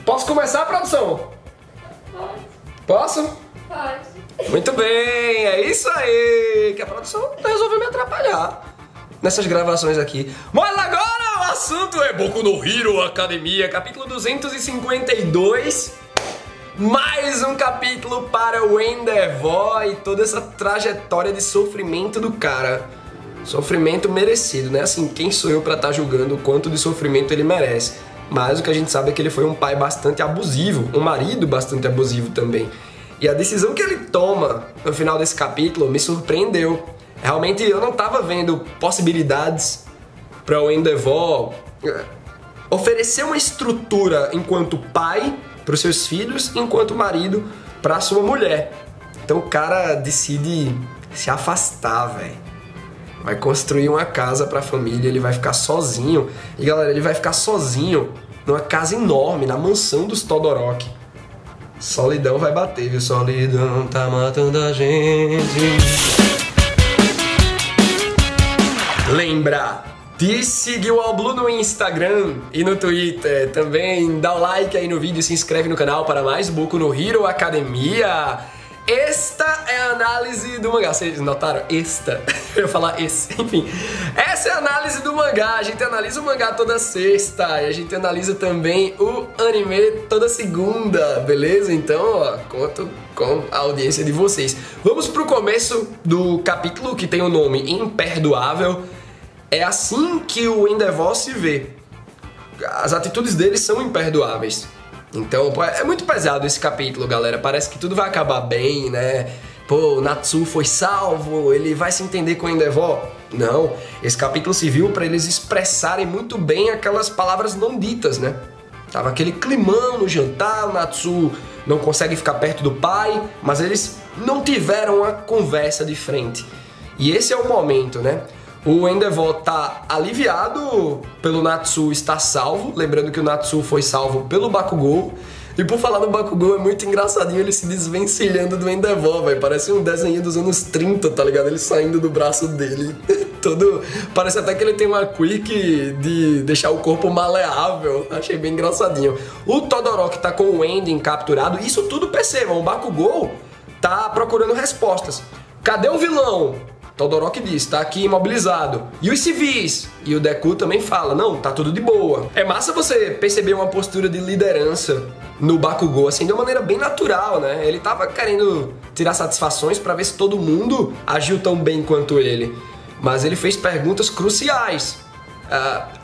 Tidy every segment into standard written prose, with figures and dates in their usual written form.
Posso começar, produção? Pode. Posso? Pode. Muito bem, é isso aí, que a produção resolveu me atrapalhar nessas gravações aqui. Mas agora o assunto é Boku no Hero Academia, capítulo 252. Mais um capítulo para o Endeavor e toda essa trajetória de sofrimento do cara. Sofrimento merecido, né? Assim, quem sou eu pra estar julgando o quanto de sofrimento ele merece? Mas o que a gente sabe é que ele foi um pai bastante abusivo, um marido bastante abusivo também. E a decisão que ele toma no final desse capítulo me surpreendeu. Realmente eu não tava vendo possibilidades para o Endeavor oferecer uma estrutura enquanto pai para os seus filhos, enquanto marido para sua mulher. Então o cara decide se afastar, velho. Vai construir uma casa para a família, ele vai ficar sozinho. E galera, ele vai ficar sozinho numa casa enorme, na mansão dos Todoroki. Solidão vai bater, viu? Solidão tá matando a gente. Lembra de seguir o All Blue no Instagram e no Twitter. Também dá o like aí no vídeo e se inscreve no canal para mais Boku no Hero Academia. Esta é a análise do mangá. Vocês notaram? Esta. Eu ia falar esse. Enfim. Essa é a análise do mangá. A gente analisa o mangá toda sexta. E a gente analisa também o anime toda segunda. Beleza? Então, ó, conto com a audiência de vocês. Vamos pro começo do capítulo que tem o nome Imperdoável. É assim que o Endeavor se vê. As atitudes dele são imperdoáveis. Então, pô, é muito pesado esse capítulo, galera. Parece que tudo vai acabar bem, né? Pô, o Natsu foi salvo, ele vai se entender com o Endeavor. Não, esse capítulo serviu para eles expressarem muito bem aquelas palavras não ditas, né? Tava aquele climão no jantar, o Natsu não consegue ficar perto do pai, mas eles não tiveram uma conversa de frente. E esse é o momento, né? O Endeavor tá aliviado pelo Natsu estar salvo, lembrando que o Natsu foi salvo pelo Bakugou. E por falar no Bakugou, é muito engraçadinho ele se desvencilhando do Endeavor, velho. Parece um desenho dos anos 30, tá ligado? Ele saindo do braço dele. Todo... Parece até que ele tem uma quirk de deixar o corpo maleável. Achei bem engraçadinho. O Todoroki tá com o Enden capturado. Isso tudo, percebam, o Bakugou tá procurando respostas. Cadê o vilão? Todoroki diz, tá aqui imobilizado. E os civis? E o Deku também fala, não, tá tudo de boa. É massa você perceber uma postura de liderança no Bakugou, assim, de uma maneira bem natural, né? Ele tava querendo tirar satisfações pra ver se todo mundo agiu tão bem quanto ele. Mas ele fez perguntas cruciais.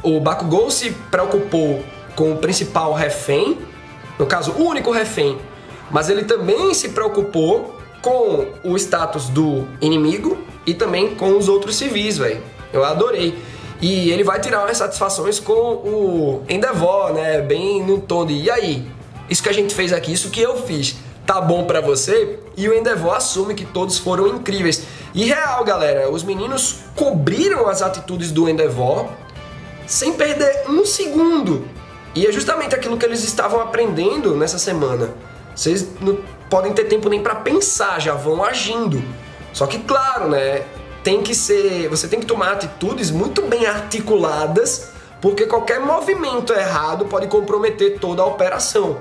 O Bakugou se preocupou com o principal refém, no caso, o único refém. Mas ele também se preocupou com o status do inimigo e também com os outros civis, velho. Eu adorei. E ele vai tirar umas satisfações com o Endeavor, né? Bem no tom de, e aí? Isso que a gente fez aqui, isso que eu fiz, tá bom pra você? E o Endeavor assume que todos foram incríveis. E real, galera, os meninos cobriram as atitudes do Endeavor sem perder um segundo. E é justamente aquilo que eles estavam aprendendo nessa semana. Vocês não podem ter tempo nem pra pensar, já vão agindo. Só que, claro, né, você tem que tomar atitudes muito bem articuladas, porque qualquer movimento errado pode comprometer toda a operação.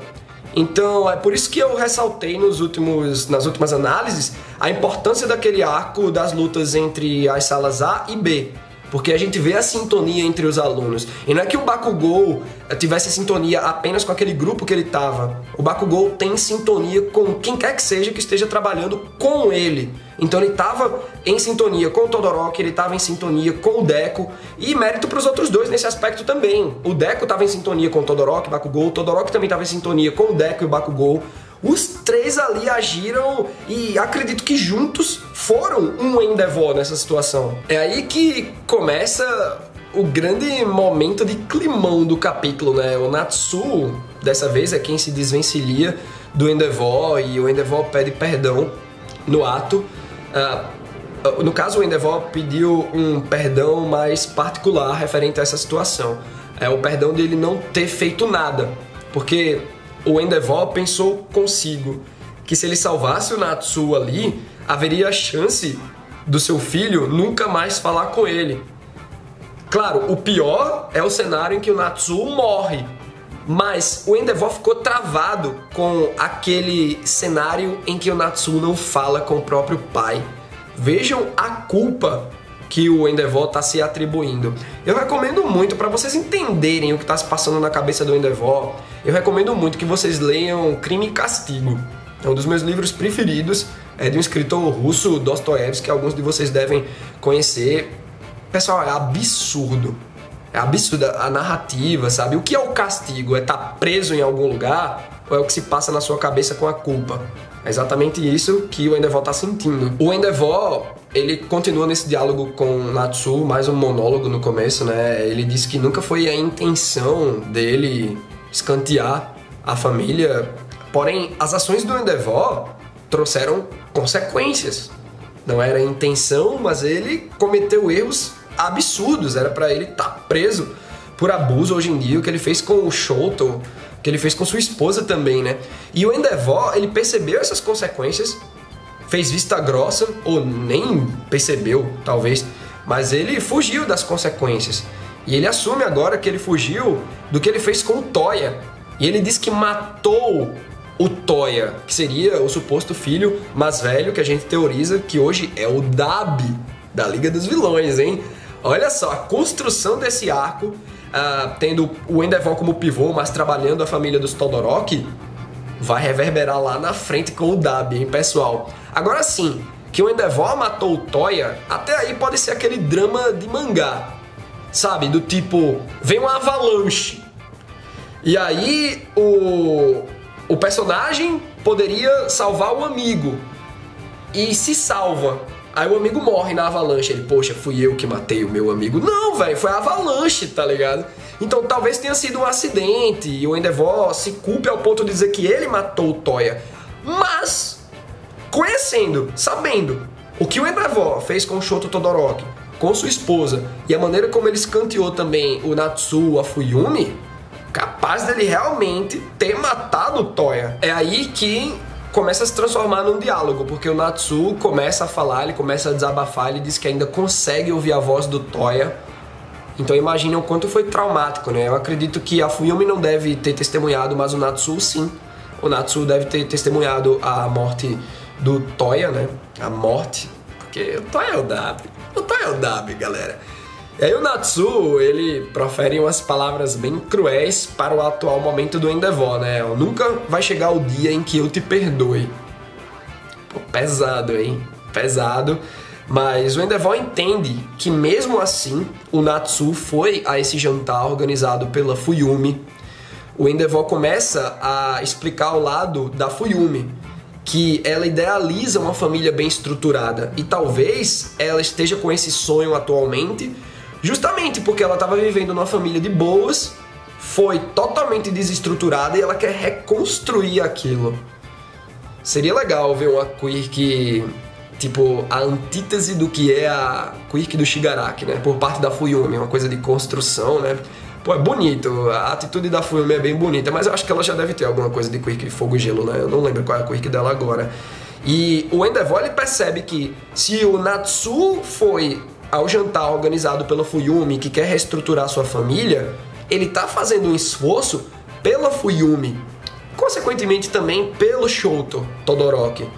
Então, é por isso que eu ressaltei nas últimas análises a importância daquele arco das lutas entre as salas A e B. Porque a gente vê a sintonia entre os alunos. E não é que o Bakugou tivesse sintonia apenas com aquele grupo que ele estava. O Bakugou tem sintonia com quem quer que seja que esteja trabalhando com ele. Então ele estava em sintonia com o Todoroki, ele estava em sintonia com o Deku. E mérito para os outros dois nesse aspecto também. O Deku estava em sintonia com o Todoroki, Bakugou. O Todoroki também estava em sintonia com o Deku e o Bakugou. Os três ali agiram e acredito que juntos foram um Endeavor nessa situação. É aí que começa o grande momento de climão do capítulo, né? O Natsu, dessa vez, é quem se desvencilha do Endeavor e o Endeavor pede perdão no ato. No caso, o Endeavor pediu um perdão mais particular referente a essa situação. É o perdão dele não ter feito nada, porque o Endeavor pensou consigo que se ele salvasse o Natsu ali, haveria a chance do seu filho nunca mais falar com ele. Claro, o pior é o cenário em que o Natsu morre. Mas o Endeavor ficou travado com aquele cenário em que o Natsuo não fala com o próprio pai. Vejam a culpa que o Endeavor está se atribuindo. Eu recomendo muito, para vocês entenderem o que está se passando na cabeça do Endeavor, eu recomendo muito que vocês leiam Crime e Castigo. É um dos meus livros preferidos, é de um escritor russo, Dostoiévski, que alguns de vocês devem conhecer. Pessoal, é absurdo. É absurda a narrativa, sabe? O que é o castigo? É estar preso em algum lugar? Ou é o que se passa na sua cabeça com a culpa? É exatamente isso que o Endeavor está sentindo. O Endeavor, ele continua nesse diálogo com Natsuo, mais um monólogo no começo, né? Ele diz que nunca foi a intenção dele escantear a família. Porém, as ações do Endeavor trouxeram consequências. Não era a intenção, mas ele cometeu erros absurdos. Era pra ele estar preso por abuso hoje em dia, o que ele fez com o Shoto, o que ele fez com sua esposa também, né? E o Endeavor, ele percebeu essas consequências, fez vista grossa, ou nem percebeu, talvez, mas ele fugiu das consequências. E ele assume agora que ele fugiu do que ele fez com o Toya. E ele diz que matou o Toya, que seria o suposto filho mais velho, que a gente teoriza que hoje é o Dabi, da Liga dos Vilões, hein? Olha só, a construção desse arco, tendo o Endeavor como pivô, mas trabalhando a família dos Todoroki, vai reverberar lá na frente com o Dabi, hein, pessoal? Agora sim, que o Endeavor matou o Toya, até aí pode ser aquele drama de mangá, sabe? Do tipo, vem uma avalanche, e aí o personagem poderia salvar o amigo, e se salva. Aí o amigo morre na avalanche. Ele, poxa, fui eu que matei o meu amigo. Não, velho, foi a avalanche, tá ligado? Então talvez tenha sido um acidente e o Endeavor se culpe ao ponto de dizer que ele matou o Toya. Mas, conhecendo, sabendo o que o Endeavor fez com o Shoto Todoroki, com sua esposa, e a maneira como ele escanteou também o Natsuo, a Fuyumi, capaz dele realmente ter matado o Toya. É aí que começa a se transformar num diálogo, porque o Natsuo começa a falar, ele começa a desabafar, ele diz que ainda consegue ouvir a voz do Toya. Então imaginem o quanto foi traumático, né? Eu acredito que a Fuyumi não deve ter testemunhado, mas o Natsuo sim. O Natsuo deve ter testemunhado a morte do Toya, né? A morte, porque o Toya é o Dabi. O Toya é o Dabi, galera. E aí o Natsuo, ele profere umas palavras bem cruéis para o atual momento do Endeavor, né? Nunca vai chegar o dia em que eu te perdoe. Pô, pesado, hein? Pesado. Mas o Endeavor entende que mesmo assim o Natsuo foi a esse jantar organizado pela Fuyumi. O Endeavor começa a explicar ao lado da Fuyumi que ela idealiza uma família bem estruturada e talvez ela esteja com esse sonho atualmente justamente porque ela estava vivendo numa família de boas, foi totalmente desestruturada e ela quer reconstruir aquilo. Seria legal ver uma quirk, tipo, a antítese do que é a quirk do Shigaraki, né? Por parte da Fuyumi, uma coisa de construção, né? Pô, é bonito, a atitude da Fuyumi é bem bonita, mas eu acho que ela já deve ter alguma coisa de quirk de fogo e gelo, né? Eu não lembro qual é a quirk dela agora. E o Endeavor, ele percebe que se o Natsuo foi ao jantar organizado pela Fuyumi, que quer reestruturar sua família, ele tá fazendo um esforço pela Fuyumi, consequentemente também pelo Shoto Todoroki,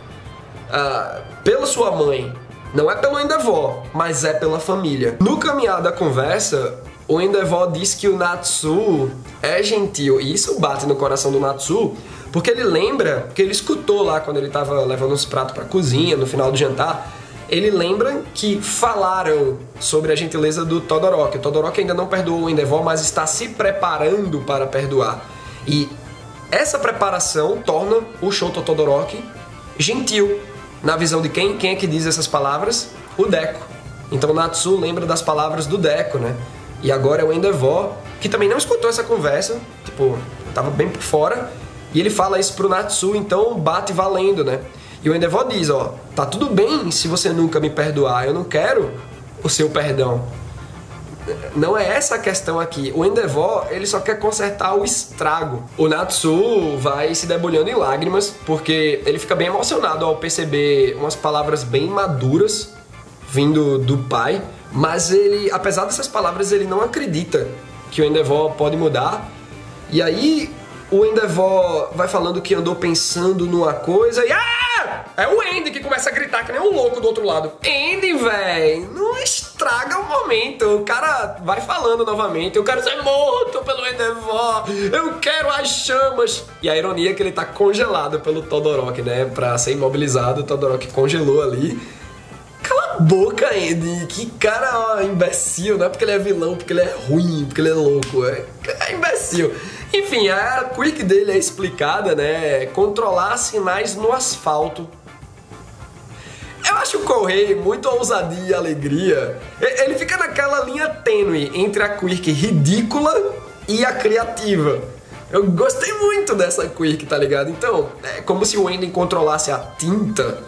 pela sua mãe. Não é pelo Endeavor, mas é pela família. No caminhar da conversa, o Endeavor diz que o Natsuo é gentil, e isso bate no coração do Natsuo, porque ele lembra que ele escutou lá quando ele tava levando os pratos pra cozinha, no final do jantar. Ele lembra que falaram sobre a gentileza do Todoroki. O Todoroki ainda não perdoou o Endeavor, mas está se preparando para perdoar. E essa preparação torna o Shoto Todoroki gentil. Na visão de quem? Quem é que diz essas palavras? O Deco. Então o Natsuo lembra das palavras do Deco, né? E agora é o Endeavor, que também não escutou essa conversa, tipo, tava bem por fora, e ele fala isso pro Natsuo, então bate valendo, né? E o Endeavor diz, ó, tá tudo bem se você nunca me perdoar, eu não quero o seu perdão. Não é essa a questão aqui. O Endeavor, ele só quer consertar o estrago. O Natsuo vai se debulhando em lágrimas, porque ele fica bem emocionado ao perceber umas palavras bem maduras vindo do pai, mas ele, apesar dessas palavras, ele não acredita que o Endeavor pode mudar. E aí o Endeavor vai falando que andou pensando numa coisa e... é o Andy que começa a gritar que nem um louco do outro lado. Andy, véi, não estraga o momento. O cara vai falando novamente: eu quero ser morto pelo Endeavor, eu quero as chamas. E a ironia é que ele tá congelado pelo Todoroki, né? Pra ser imobilizado, o Todoroki congelou ali. Cala a boca, Andy. Que cara imbecil, não é porque ele é vilão, porque ele é ruim, porque ele é louco. É imbecil. Enfim, a quick dele é explicada, né? Controlar sinais no asfalto. Eu acho o Kohei muito ousadia e alegria. Ele fica naquela linha tênue entre a quick ridícula e a criativa. Eu gostei muito dessa quick, tá ligado? Então, é como se o Enden controlasse a tinta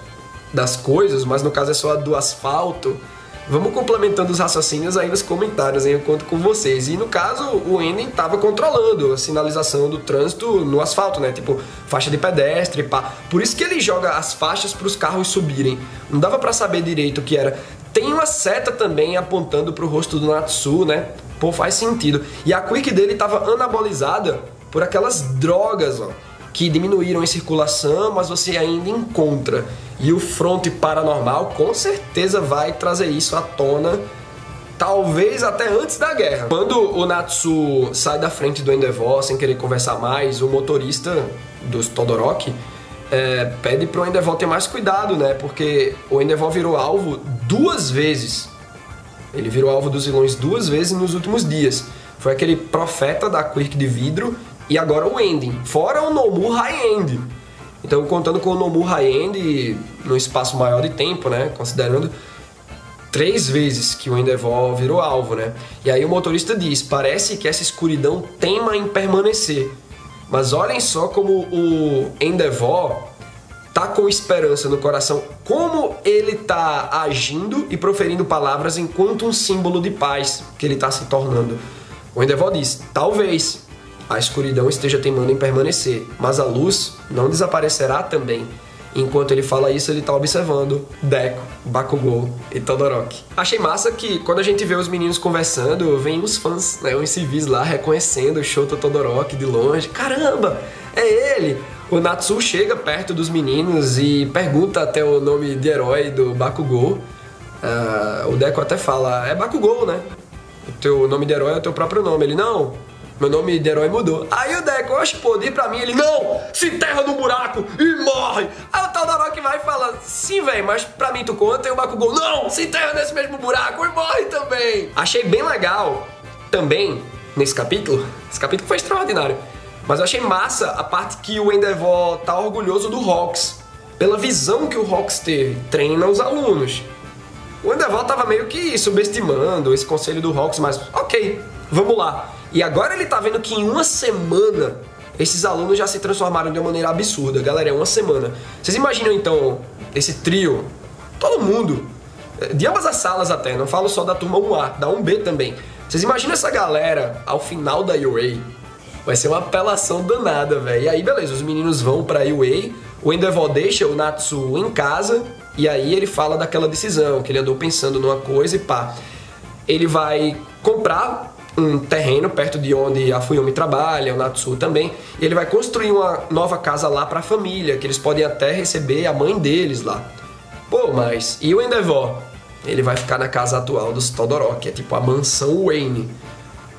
das coisas, mas no caso é só a do asfalto. Vamos complementando os raciocínios aí nos comentários, hein? Eu conto com vocês. E no caso, o Enden tava controlando a sinalização do trânsito no asfalto, né? Tipo, faixa de pedestre, pá. Por isso que ele joga as faixas para os carros subirem. Não dava pra saber direito o que era. Tem uma seta também apontando pro rosto do Natsu, né? Pô, faz sentido. E a quick dele tava anabolizada por aquelas drogas, ó, que diminuíram em circulação, mas você ainda encontra. E o fronte paranormal com certeza vai trazer isso à tona, talvez até antes da guerra. Quando o Natsu sai da frente do Endeavor sem querer conversar mais, o motorista dos Todoroki pede pro Endeavor ter mais cuidado, né? Porque o Endeavor virou alvo 2 vezes. Ele virou alvo dos vilões 2 vezes nos últimos dias. Foi aquele profeta da quick de vidro e agora o Enden, fora o Nomu High-End. Então, contando com o Nomu High-End num espaço maior de tempo, né? Considerando 3 vezes que o Endeavor virou alvo, né? E aí o motorista diz: parece que essa escuridão teima em permanecer. Mas olhem só como o Endeavor tá com esperança no coração, como ele tá agindo e proferindo palavras enquanto um símbolo de paz que ele tá se tornando. O Endeavor diz: talvez a escuridão esteja teimando em permanecer, mas a luz não desaparecerá também. Enquanto ele fala isso, ele tá observando Deco, Bakugou e Todoroki. Achei massa que quando a gente vê os meninos conversando, vem os fãs, né, os civis lá reconhecendo o Shota Todoroki de longe. Caramba, é ele! O Natsu chega perto dos meninos e pergunta até o nome de herói do Bakugou. O Deco até fala: é Bakugou, né? O teu nome de herói é o teu próprio nome. Ele: não, meu nome de herói mudou. Aí o Deco: oxe, poder pra mim. Ele: não, se enterra no buraco e morre. Aí o Todoroki vai e fala: sim, velho, mas pra mim tu conta. E o Bakugou: não, se enterra nesse mesmo buraco e morre também. Achei bem legal também nesse capítulo. Esse capítulo foi extraordinário. Mas eu achei massa a parte que o Endeavor tá orgulhoso do Hawks, pela visão que o Hawks teve. Treina os alunos. O Endeavor tava meio que subestimando esse conselho do Hawks, mas ok, vamos lá. E agora ele tá vendo que em uma semana esses alunos já se transformaram de uma maneira absurda. Galera, é uma semana. Vocês imaginam então esse trio, todo mundo, de ambas as salas até, não falo só da turma 1A, da 1B também. Vocês imaginam essa galera ao final da UA? Vai ser uma apelação danada, velho. E aí, beleza, os meninos vão pra UA, o Endeavor deixa o Natsu em casa, e aí ele fala daquela decisão, que ele andou pensando numa coisa e pá. Ele vai comprar um terreno perto de onde a Fuyumi trabalha, o Natsu também, e ele vai construir uma nova casa lá pra família, que eles podem até receber a mãe deles lá. Pô, mas e o Endeavor? Ele vai ficar na casa atual dos Todoroki, é tipo a mansão Wayne.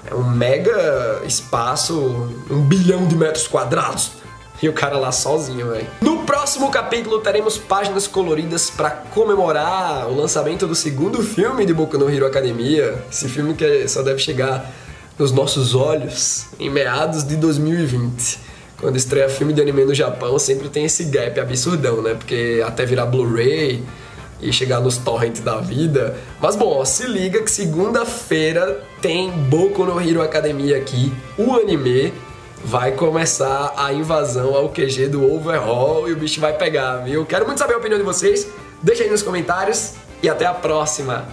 É um mega espaço, 1 bilhão de metros quadrados. E o cara lá sozinho, velho. No próximo capítulo teremos páginas coloridas pra comemorar o lançamento do 2º filme de Boku no Hero Academia. Esse filme que só deve chegar nos nossos olhos em meados de 2020. Quando estreia filme de anime no Japão, sempre tem esse gap absurdão, né? Porque até virar Blu-ray e chegar nos torrents da vida. Mas bom, ó, se liga que segunda-feira tem Boku no Hero Academia aqui, o anime. Vai começar a invasão ao QG do Overhaul e o bicho vai pegar, viu? Quero muito saber a opinião de vocês. Deixa aí nos comentários e até a próxima.